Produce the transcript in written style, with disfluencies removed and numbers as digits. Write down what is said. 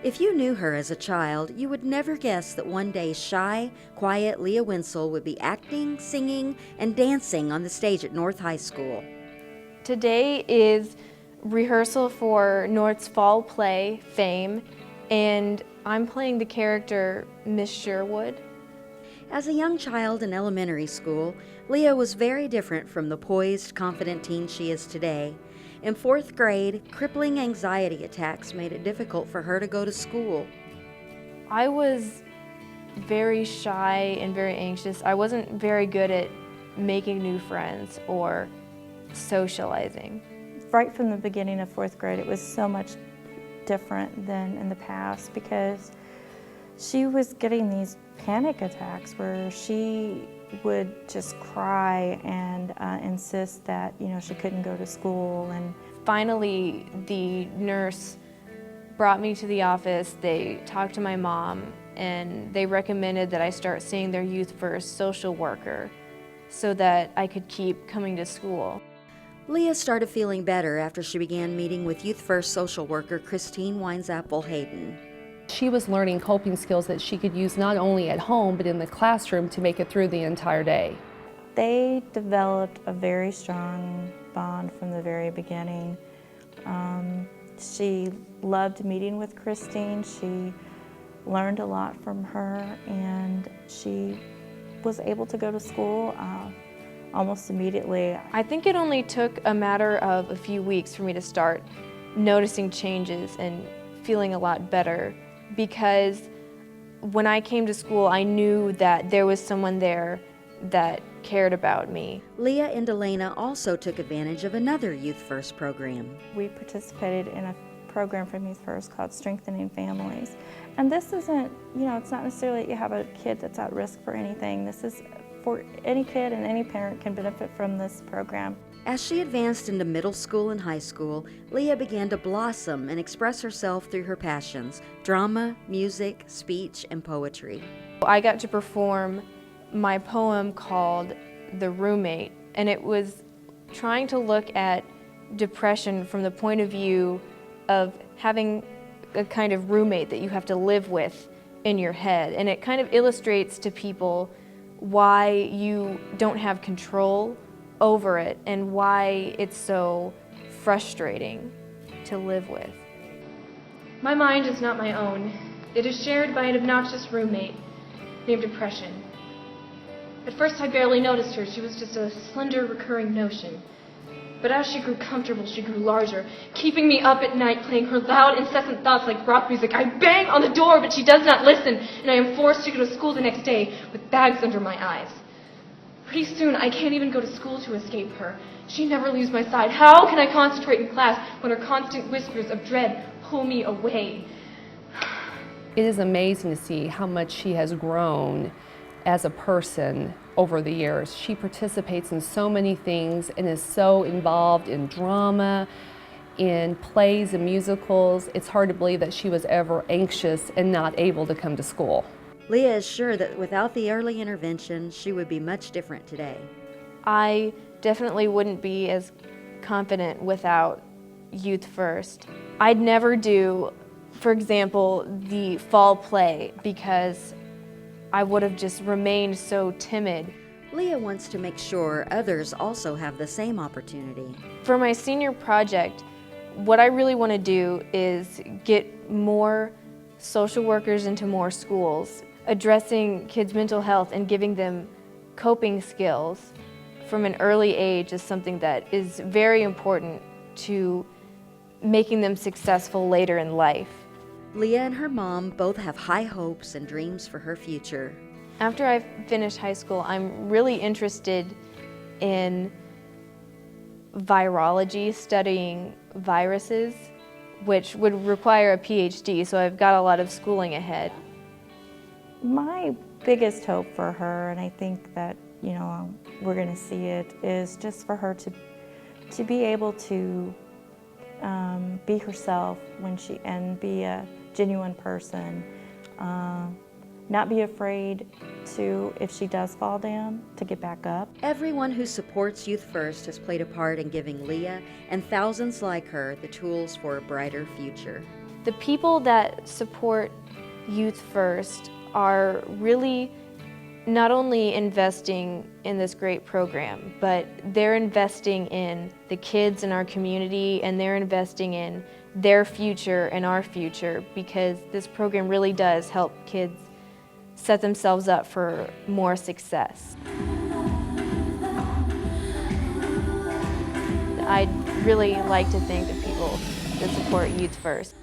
If you knew her as a child, you would never guess that one day shy, quiet Leah Winsell would be acting, singing, and dancing on the stage at North High School. Today is rehearsal for North's fall play, Fame, and I'm playing the character Miss Sherwood. As a young child in elementary school, Leah was very different from the poised, confident teen she is today. In 4th grade, crippling anxiety attacks made it difficult for her to go to school. I was very shy and very anxious. I wasn't very good at making new friends or socializing. Right from the beginning of 4th grade, it was so much different than in the past because she was getting these panic attacks where she would just cry and insist that, she couldn't go to school. And finally, the nurse brought me to the office. They talked to my mom, and they recommended that I start seeing their Youth First social worker so that I could keep coming to school. Leah started feeling better after she began meeting with Youth First social worker Christine Winesapple Hayden. She was learning coping skills that she could use not only at home but in the classroom to make it through the entire day. they developed a very strong bond from the very beginning. She loved meeting with Christine. She learned a lot from her, and she was able to go to school almost immediately. I think it only took a matter of a few weeks for me to start noticing changes and feeling a lot better, because when I came to school, I knew that there was someone there that cared about me. Leah and Elena also took advantage of another Youth First program. We participated in a program from Youth First called Strengthening Families. And this isn't, it's not necessarily that you have a kid that's at risk for anything. This is for any kid, and any parent can benefit from this program. As she advanced into middle school and high school, Leah began to blossom and express herself through her passions: drama, music, speech, and poetry. I got to perform my poem called The Roommate, and it was trying to look at depression from the point of view of having a kind of roommate that you have to live with in your head. And it kind of illustrates to people why you don't have control over it and why it's so frustrating to live with. My mind is not my own. It is shared by an obnoxious roommate named Depression. At first I barely noticed her. She was just a slender, recurring notion. But as she grew comfortable, she grew larger, keeping me up at night, playing her loud, incessant thoughts like rock music. I bang on the door, but she does not listen, and I am forced to go to school the next day with bags under my eyes. Pretty soon, I can't even go to school to escape her. She never leaves my side. How can I concentrate in class when her constant whispers of dread pull me away? It is amazing to see how much she has grown as a person over the years. She participates in so many things and is so involved in drama, in plays and musicals. It's hard to believe that she was ever anxious and not able to come to school. Leah is sure that without the early intervention, she would be much different today. I definitely wouldn't be as confident without Youth First. I'd never do, for example, the fall play because I would have just remained so timid. Leah wants to make sure others also have the same opportunity. For my senior project, what I really want to do is get more social workers into more schools, addressing kids' mental health and giving them coping skills from an early age is something that is very important to making them successful later in life. Leah and her mom both have high hopes and dreams for her future. After I've finished high school, I'm really interested in virology, studying viruses, which would require a PhD, so I've got a lot of schooling ahead. My biggest hope for her, and I think that we're going to see it, is just for her to be able to be herself and be a genuine person. Not be afraid to, if she does fall down, to get back up. Everyone who supports Youth First has played a part in giving Leah and thousands like her the tools for a brighter future. The people that support Youth First are really not only investing in this great program, but they're investing in the kids in our community, and they're investing in their future and our future, because this program really does help kids set themselves up for more success. I'd really like to thank the people that support Youth First.